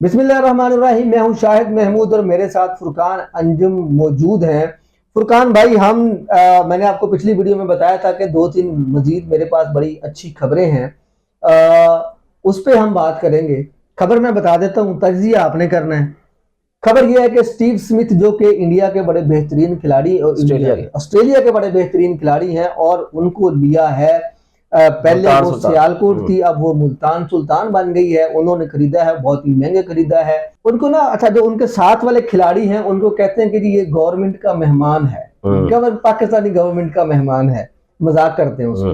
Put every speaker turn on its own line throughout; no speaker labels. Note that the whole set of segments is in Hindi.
बिस्मिल्लाहिर्रहमानिर्रहीम। मैं हूं शाहिद महमूद और मेरे साथ फुरकान अंजुम मौजूद हैं। फुरकान भाई, मैंने आपको पिछली वीडियो में बताया था कि दो तीन मजीद मेरे पास बड़ी अच्छी खबरें हैं। उस पे हम बात करेंगे। खबर मैं बता देता हूं, तज्जिया आपने करना है। खबर यह है कि स्टीव स्मिथ जो कि इंडिया के बड़े बेहतरीन खिलाड़ी और ऑस्ट्रेलिया के बड़े बेहतरीन खिलाड़ी हैं और उनको लिया है। पहले वो सियालकोट थी, अब वो मुल्तान सुल्तान बन गई है। उन्होंने खरीदा है, बहुत ही महंगे खरीदा है उनको ना। अच्छा, जो उनके साथ वाले खिलाड़ी हैं उनको कहते हैं कि जी ये गवर्नमेंट का मेहमान है, पाकिस्तानी गवर्नमेंट का मेहमान है, मजाक करते हैं उसको।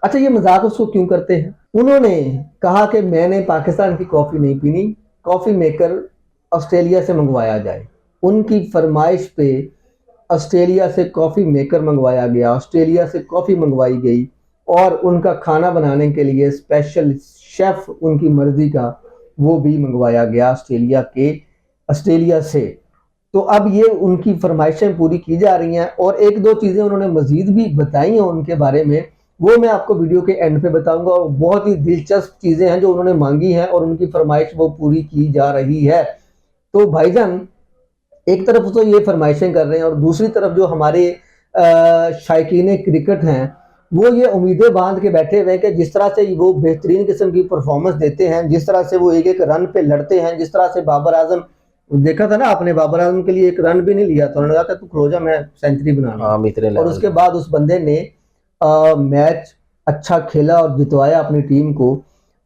अच्छा, ये मजाक उसको क्यों करते हैं? उन्होंने कहा कि मैंने पाकिस्तान की कॉफी नहीं पीनी, कॉफी मेकर ऑस्ट्रेलिया से मंगवाया जाए। उनकी फरमाइश पे ऑस्ट्रेलिया से कॉफी मेकर मंगवाया गया, ऑस्ट्रेलिया से कॉफी मंगवाई गई और उनका खाना बनाने के लिए स्पेशल शेफ उनकी मर्जी का वो भी मंगवाया गया ऑस्ट्रेलिया से। तो अब ये उनकी फरमाइशें पूरी की जा रही हैं और एक दो चीज़ें उन्होंने मजीद भी बताई हैं उनके बारे में, वो मैं आपको वीडियो के एंड पे बताऊंगा। और बहुत ही दिलचस्प चीज़ें हैं जो उन्होंने मांगी हैं और उनकी फरमाइश वो पूरी की जा रही है। तो भाईजान, एक तरफ तो ये फरमाइशें कर रहे हैं और दूसरी तरफ जो हमारे शायकीन क्रिकेट हैं वो ये उम्मीदें बांध के बैठे हुए हैं कि जिस तरह से वो बेहतरीन किस्म की परफॉर्मेंस देते हैं, जिस तरह से वो एक एक रन पे लड़ते हैं, जिस तरह से बाबर आजम, देखा था ना आपने, बाबर आजम के लिए एक रन भी नहीं लिया था, उन्होंने कहा तू खलो जा, मैं सेंचुरी बना। और उसके बाद उस बंदे ने मैच अच्छा खेला और जितवाया अपनी टीम को।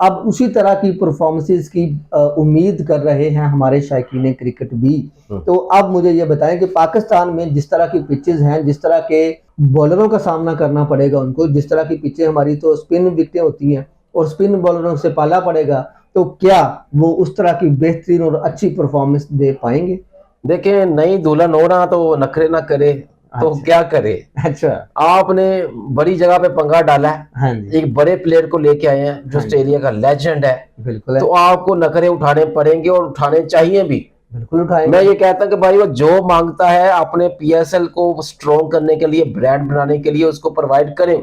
अब उसी तरह की परफॉर्मेंसेस की उम्मीद कर रहे हैं हमारे शायकीन क्रिकेट भी। तो अब मुझे ये बताएं कि पाकिस्तान में जिस तरह की पिचेस हैं, जिस तरह के बॉलरों का सामना करना पड़ेगा उनको, जिस तरह की पिचें हमारी तो स्पिन विकेटें होती हैं और स्पिन बॉलरों से पाला पड़ेगा, तो क्या वो उस तरह की बेहतरीन और अच्छी परफॉर्मेंस दे पाएंगे?
देखिए, नई दुल्हन हो रहा तो नखरे ना करे तो क्या करे।
अच्छा,
आपने बड़ी जगह पे पंगा डाला है।
हाँ जी।
एक बड़े प्लेयर को लेके आए हैं जो ऑस्ट्रेलिया का लेजेंड है।
बिल्कुल है।
तो आपको नखरे उठाने पड़ेंगे और उठाने चाहिए भी।
बिल्कुल उठाएंगे।
मैं ये कहता हूँ कि भाई वो जो मांगता है अपने पीएसएल को स्ट्रॉन्ग करने के लिए, ब्रांड बनाने के लिए उसको प्रोवाइड करें।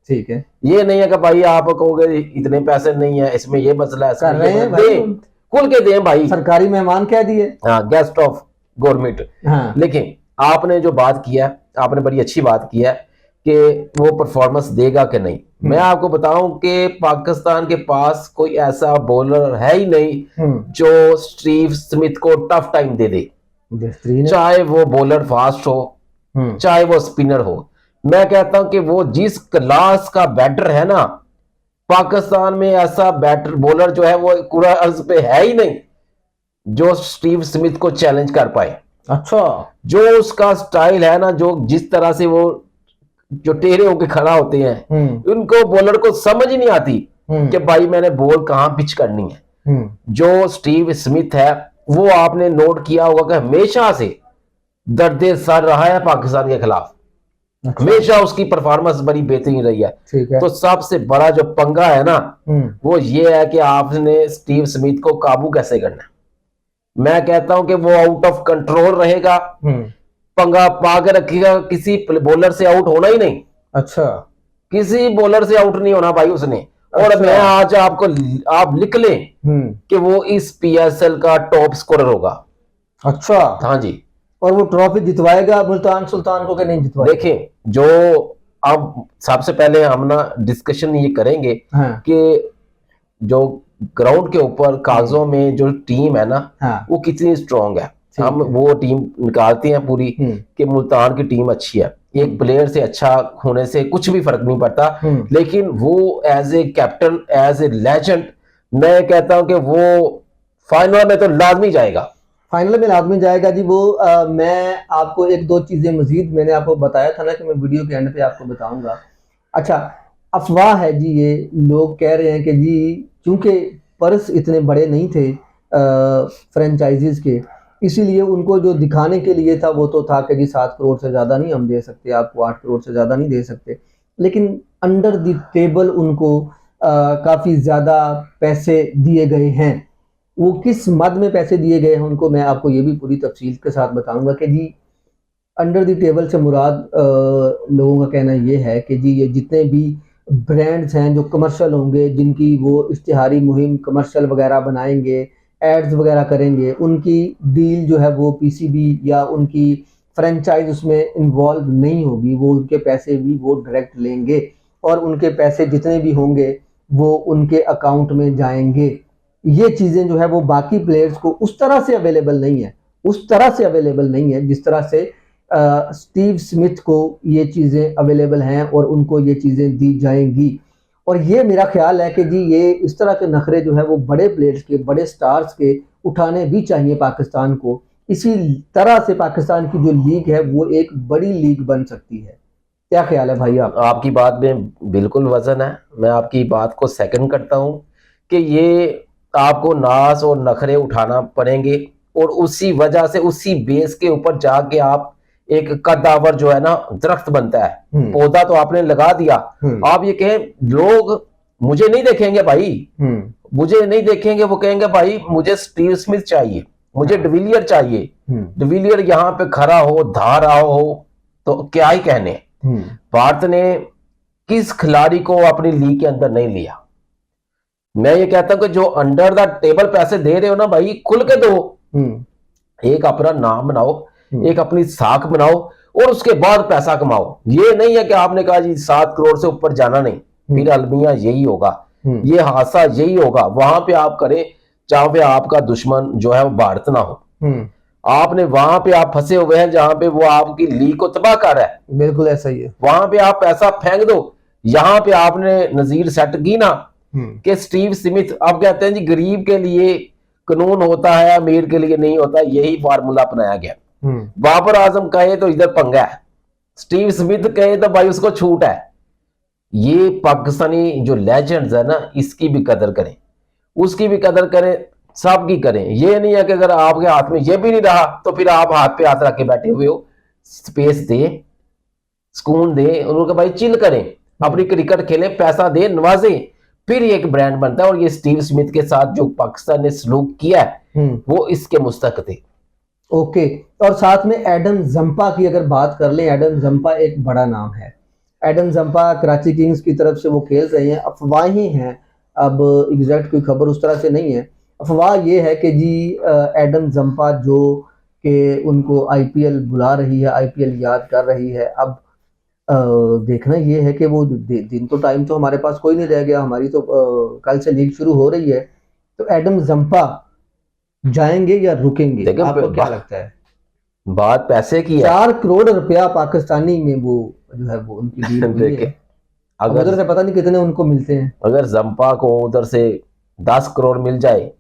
ठीक है,
ये नहीं है कि भाई आप कहोगे इतने पैसे नहीं है, इसमें ये मसला है,
कर रहे हैं भाई,
खुल के दें भाई,
सरकारी मेहमान कह दिए।
हाँ, गेस्ट ऑफ गवर्नमेंट।
हाँ।
लेकिन आपने जो बात किया, आपने बड़ी अच्छी बात किया कि वो परफॉर्मेंस देगा कि नहीं। मैं आपको बताऊं कि पाकिस्तान के पास कोई ऐसा बॉलर है ही नहीं जो स्टीव स्मिथ को टफ टाइम दे दे, चाहे वो बॉलर फास्ट हो चाहे वो स्पिनर हो। मैं कहता हूं कि वो जिस क्लास का बैटर है ना, पाकिस्तान में ऐसा बैटर बॉलर जो है वो पूरा अर्ज पे है ही नहीं जो स्टीव स्मिथ को चैलेंज कर पाए।
अच्छा,
जो उसका स्टाइल है ना, जो जिस तरह से वो जो टेढ़े होके खड़ा होते हैं, उनको बॉलर को समझ ही नहीं आती कि भाई मैंने बॉल कहां पिच करनी है। जो स्टीव स्मिथ है वो आपने नोट किया होगा कि हमेशा से दर्दे सर रहा है पाकिस्तान के खिलाफ। अच्छा। हमेशा उसकी परफॉर्मेंस बड़ी बेहतरीन रही है। ठीक है। तो सबसे बड़ा जो पंगा है ना वो ये है कि आपने स्टीव स्मिथ को काबू कैसे करना है। मैं कहता हूं कि वो आउट ऑफ कंट्रोल रहेगा, पंगा पा के रखेगा, किसी बॉलर से आउट होना ही नहीं।
अच्छा,
किसी बॉलर से आउट नहीं होना भाई उसने। और अच्छा। मैं आज आपको आप लिख लें कि वो इस पीएसएल का टॉप स्कोरर होगा।
अच्छा,
हाँ जी।
और वो ट्रॉफी जितवाएगा मुल्तान सुल्तान को कि नहीं जितवाएगा?
देखिए, जो अब सबसे पहले हम ना डिस्कशन ये करेंगे कि जो ग्राउंड के ऊपर कागजों में जो टीम है ना, वो कितनी स्ट्रांग है। हम वो टीम निकालते हैं पूरी कि मुल्तान की टीम अच्छी है। एक प्लेयर से अच्छा होने से कुछ भी फर्क नहीं पड़ता, लेकिन वो as a captain, as a legend, मैं कहता हूं कि वो फाइनल में तो लाजमी जाएगा।
फाइनल में लाजमी जाएगा जी। वो मैं आपको एक दो चीजें मजीद, मैंने आपको बताया था ना कि मैं वीडियो के एंड पे आपको बताऊंगा। अच्छा, अफवाह है जी, ये लोग कह रहे हैं कि जी क्योंकि पर्स इतने बड़े नहीं थे फ्रेंचाइजीज के, इसीलिए उनको जो दिखाने के लिए था वो तो था कि जी 7 करोड़ से ज़्यादा नहीं हम दे सकते आपको, 8 करोड़ से ज़्यादा नहीं दे सकते। लेकिन अंडर द टेबल उनको काफ़ी ज़्यादा पैसे दिए गए हैं। वो किस मद में पैसे दिए गए हैं उनको मैं आपको ये भी पूरी तफसील के साथ बताऊंगा कि जी अंडर द टेबल से मुराद लोगों का कहना ये है कि जी ये जितने भी ब्रांड्स हैं जो कमर्शियल होंगे, जिनकी वो इश्तिहारी मुहिम कमर्शियल वगैरह बनाएंगे, एड्स वगैरह करेंगे, उनकी डील जो है वो पीसीबी या उनकी फ्रेंचाइज उसमें इन्वॉल्व नहीं होगी, वो उनके पैसे भी वो डायरेक्ट लेंगे और उनके पैसे जितने भी होंगे वो उनके अकाउंट में जाएंगे। ये चीज़ें जो है वो बाकी प्लेयर्स को उस तरह से अवेलेबल नहीं है, उस तरह से अवेलेबल नहीं है जिस तरह से स्टीव स्मिथ को ये चीज़ें अवेलेबल हैं और उनको ये चीज़ें दी जाएंगी। और ये मेरा ख्याल है कि जी ये इस तरह के नखरे जो है वो बड़े प्लेयर्स के, बड़े स्टार्स के उठाने भी चाहिए पाकिस्तान को। इसी तरह से पाकिस्तान की जो लीग है वो एक बड़ी लीग बन सकती है। क्या ख्याल है भाई आप?
आपकी बात में बिल्कुल वजन है, मैं आपकी बात को सेकंड करता हूं कि ये आपको नाज और नखरे उठाना पड़ेंगे और उसी वजह से उसी बेस के ऊपर जाके आप एक कद्दावर जो है ना दरख्त बनता है। पौधा तो आपने लगा दिया, आप ये कहें लोग मुझे नहीं देखेंगे भाई, मुझे नहीं देखेंगे, वो कहेंगे भाई मुझे स्टीव स्मिथ चाहिए, मुझे डिविलियर चाहिए, डिविलियर यहाँ पे खड़ा हो, धा रहा हो, तो क्या ही कहने। भारत ने किस खिलाड़ी को अपनी लीग के अंदर नहीं लिया? मैं ये कहता हूं कि जो अंडर द टेबल पैसे दे रहे हो ना भाई, खुल के दो, एक अपना नाम बनाओ, एक अपनी साख बनाओ और उसके बाद पैसा कमाओ। ये नहीं है कि आपने कहा जी 7 करोड़ से ऊपर जाना नहीं, फिर अलमिया यही होगा, ये हादसा यही होगा, वहां पे आप करें जहां पे आपका दुश्मन जो है वो भारत ना हो। आपने वहां पे आप फंसे हुए हैं जहां पे वो आपकी लीग को तबाह कर रहा है।
बिल्कुल ऐसा ही है, वहां
पे आप पैसा फेंक दो। यहाँ पे आपने नजीर सेट की ना कि स्टीव स्मिथ, आप कहते हैं जी गरीब के लिए कानून होता है, अमीर के लिए नहीं होता, यही फार्मूला अपनाया गया। बाबर आजम कहे तो इधर पंगा है, स्टीव स्मिथ कहे तो भाई उसको छूट है। ये पाकिस्तानी जो लेजेंड्स है ना, इसकी भी कदर करें, उसकी भी कदर करें, सबकी करें। ये नहीं है कि अगर आपके हाथ में ये भी नहीं रहा तो फिर आप हाथ पे हाथ रख के बैठे हुए हो। स्पेस दे, सुकून दे, उनको भाई चिल करें, अपनी क्रिकेट खेलें, पैसा दे, नवाजें, फिर एक ब्रांड बनता है। और ये स्टीव स्मिथ के साथ जो पाकिस्तान ने सलूक किया है वो इसके मुस्तक थे।
ओके, और साथ में एडम जंपा की अगर बात कर लें, एडम जंपा एक बड़ा नाम है। एडम जंपा कराची किंग्स की तरफ से वो खेल रहे हैं, अफवाहें हैं, अब एग्जैक्ट कोई खबर उस तरह से नहीं है। अफवाह ये है कि जी एडम जंपा जो कि उनको आईपीएल बुला रही है, आईपीएल याद कर रही है। अब देखना ये है कि वो दिन तो टाइम तो हमारे पास कोई नहीं रह गया, हमारी तो कल से लीग शुरू हो रही है, तो एडम जंपा जाएंगे या रुकेंगे? आपको क्या लगता है?
बात पैसे की है।
4 करोड़ रुपया पाकिस्तानी में वो जो है वो उनकी डील हुई है। अगर उधर से पता नहीं कितने उनको मिलते हैं। अगर
जंपा को उधर से 10 करोड़ मिल जाए,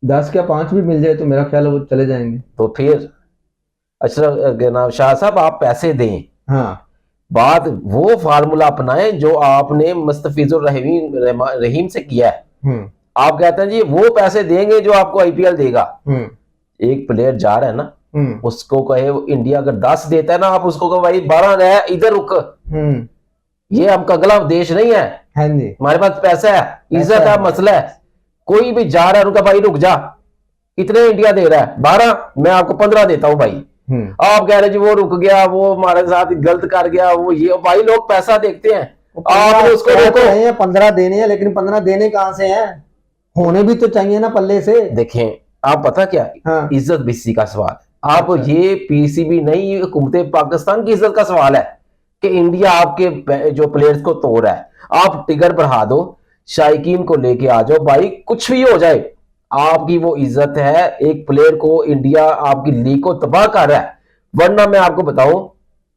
10 क्या 5 भी मिल जाए तो मेरा ख्याल है वो चले जाएंगे।
तो फिर अशरफ शाह साहब आप पैसे दें,
हाँ,
बात वो फार्मूला अपनाएं जो आपने मुस्तफिजुर रहीम से किया है। आप कहते हैं जी वो पैसे देंगे जो आपको आईपीएल देगा। एक प्लेयर जा रहा है ना, उसको कहे इंडिया अगर 10 देता है ना, आप उसको कहो भाई 12 है, इधर रुक, ये हमका अगला देश नहीं है, हमारे पास पैसा है, इज्जत का मसला है। कोई भी जा रहा है, रुका भाई रुक जा, कितने इंडिया दे रहा है? 12, मैं आपको 15 देता हूं भाई। आप कह रहे जी वो रुक गया, वो हमारे साथ गलत कर गया, वो ये भाई लोग पैसा देखते हैं, आप उसको देखो
15 देने हैं, लेकिन 15 देने कहां से हैं? होने भी तो चाहिए ना पल्ले से।
देखें आप पता क्या, हाँ, इज्जत भी इसी का सवाल है। आप ये पीसीबी नहीं, हुकूमत पाकिस्तान की इज्जत का सवाल है कि इंडिया आपके जो प्लेयर्स को तोड़ है। आप टिकट बढ़ा दो, शायकीन को लेके आ जाओ भाई, कुछ भी हो जाए, आपकी वो इज्जत है। एक प्लेयर को इंडिया आपकी लीग को तबाह कर रहा है, वरना मैं आपको बताऊं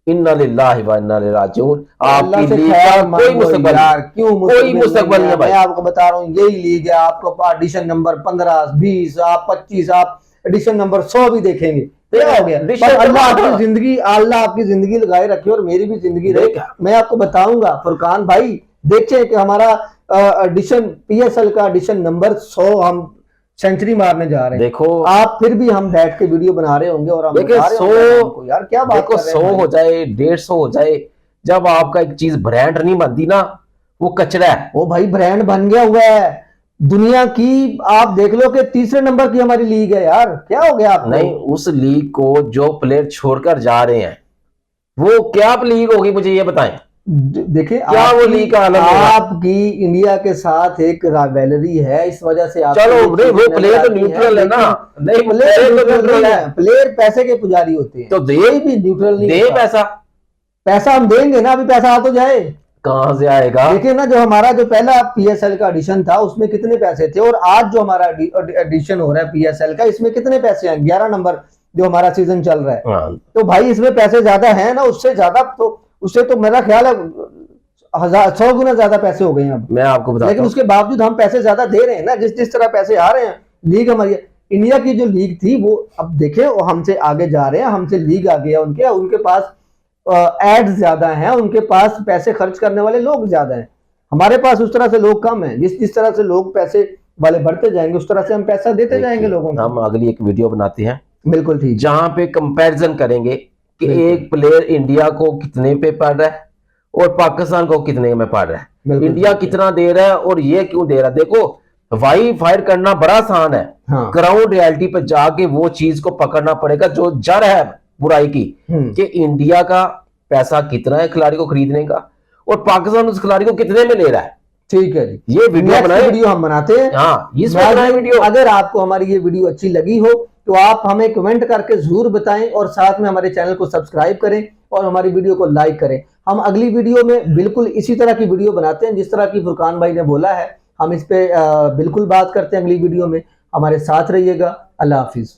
इन्ना लिल्लाहि व इन्ना इलैहि राजिऊन, आपकी लीग का कोई मुस्तकबिल यार, क्यों कोई मुस्तकबिल नहीं है भाई।
मैं आपको बता रहा हूं यही लीग है, आपको एडिशन नंबर 15, 20, आप 25, आप एडिशन नंबर 100 भी देखेंगे, क्या हो गया? अल्लाह आपकी जिंदगी, अल्लाह आपकी जिंदगी लगाए रखे और मेरी भी जिंदगी रहे। मैं आपको बताऊंगा फुरकान भाई, देखिए कि हमारा एडिशन पीएसएल का एडिशन नंबर 100 हम सेंचुरी मारने जा रहे हैं।
देखो
आप फिर भी हम बैठ के वीडियो बना रहे होंगे और हम
देखो 100
यार क्या बात
देखो 100 हो जाए, 150 हो जाए, जब आपका एक चीज ब्रांड नहीं बनती ना, वो कचरा है।
वो भाई ब्रांड बन गया हुआ है दुनिया की, आप देख लो कि 3रे नंबर की हमारी लीग है यार, क्या हो गया आपको?
नहीं, उस लीग को जो प्लेयर छोड़कर जा रहे हैं वो क्या लीग होगी, मुझे ये बताएं।
देखिए
क्या वो लीग का आलम है?
आपकी इंडिया के साथ एक राइवलरी है, इस वजह से आप
चलो नहीं, वो प्लेयर तो न्यूट्रल है ना, नहीं प्लेयर तो न्यूट्रल है,
प्लेयर पैसे के पुजारी होते हैं,
तो दे
कोई भी न्यूट्रल नहीं
दे
होता।
पैसा
हम देंगे ना, अभी पैसा आ तो जाए,
कहां से आएगा?
देखिए ना, जो हमारा जो पहला पीएसएल का एडिशन था उसमें कितने पैसे थे, और आज जो हमारा एडिशन हो रहा है पीएसएल का, इसमें कितने पैसे हैं? 11 नंबर जो हमारा सीजन चल रहा है। तो भाई इसमें पैसे ज्यादा है ना, उससे ज्यादा तो, उससे तो मेरा ख्याल है 100 गुना ज्यादा पैसे हो गए हैं अब,
मैं आपको बताता हूं,
लेकिन उसके बावजूद हम पैसे ज्यादा दे रहे हैं ना, जिस तरह पैसे आ रहे हैं। लीग हमारी इंडिया की जो लीग थी वो अब देखें, वो हमसे आगे जा रहे हैं, हमसे लीग आ गया उनके पास एड्स ज्यादा हैं, उनके पास पैसे खर्च करने वाले लोग ज्यादा हैं, हमारे पास उस तरह से लोग कम हैं। जिस तरह से लोग पैसे वाले बढ़ते जाएंगे उस तरह से हम पैसा देते जाएंगे लोगों को।
हम अगली एक वीडियो बनाते हैं,
बिल्कुल ठीक,
जहां पे कंपैरिजन करेंगे कि एक प्लेयर इंडिया को कितने पे पड़ रहा है और पाकिस्तान को कितने में पड़ रहा है, इंडिया कितना दे रहा है और ये क्यों दे रहा है। देखो वाई फायर करना बड़ा आसान है, ग्राउंड रियलिटी पर जाके वो चीज को पकड़ना पड़ेगा जो जड़ है बुराई की, कि इंडिया का पैसा कितना है खिलाड़ी को खरीदने का और पाकिस्तान उस खिलाड़ी को कितने में ले रहा है।
ठीक है जी,
ये वीडियो
हम बनाते हैं।
हाँ, इसमें वीडियो,
अगर आपको हमारी ये वीडियो अच्छी लगी हो तो आप हमें कमेंट करके जरूर बताएं, और साथ में हमारे चैनल को सब्सक्राइब करें और हमारी वीडियो को लाइक करें। हम अगली वीडियो में बिल्कुल इसी तरह की वीडियो बनाते हैं जिस तरह की फुरकान भाई ने बोला है, हम इस पे बिल्कुल बात करते हैं अगली वीडियो में। हमारे साथ रहिएगा। अल्लाह हाफिज।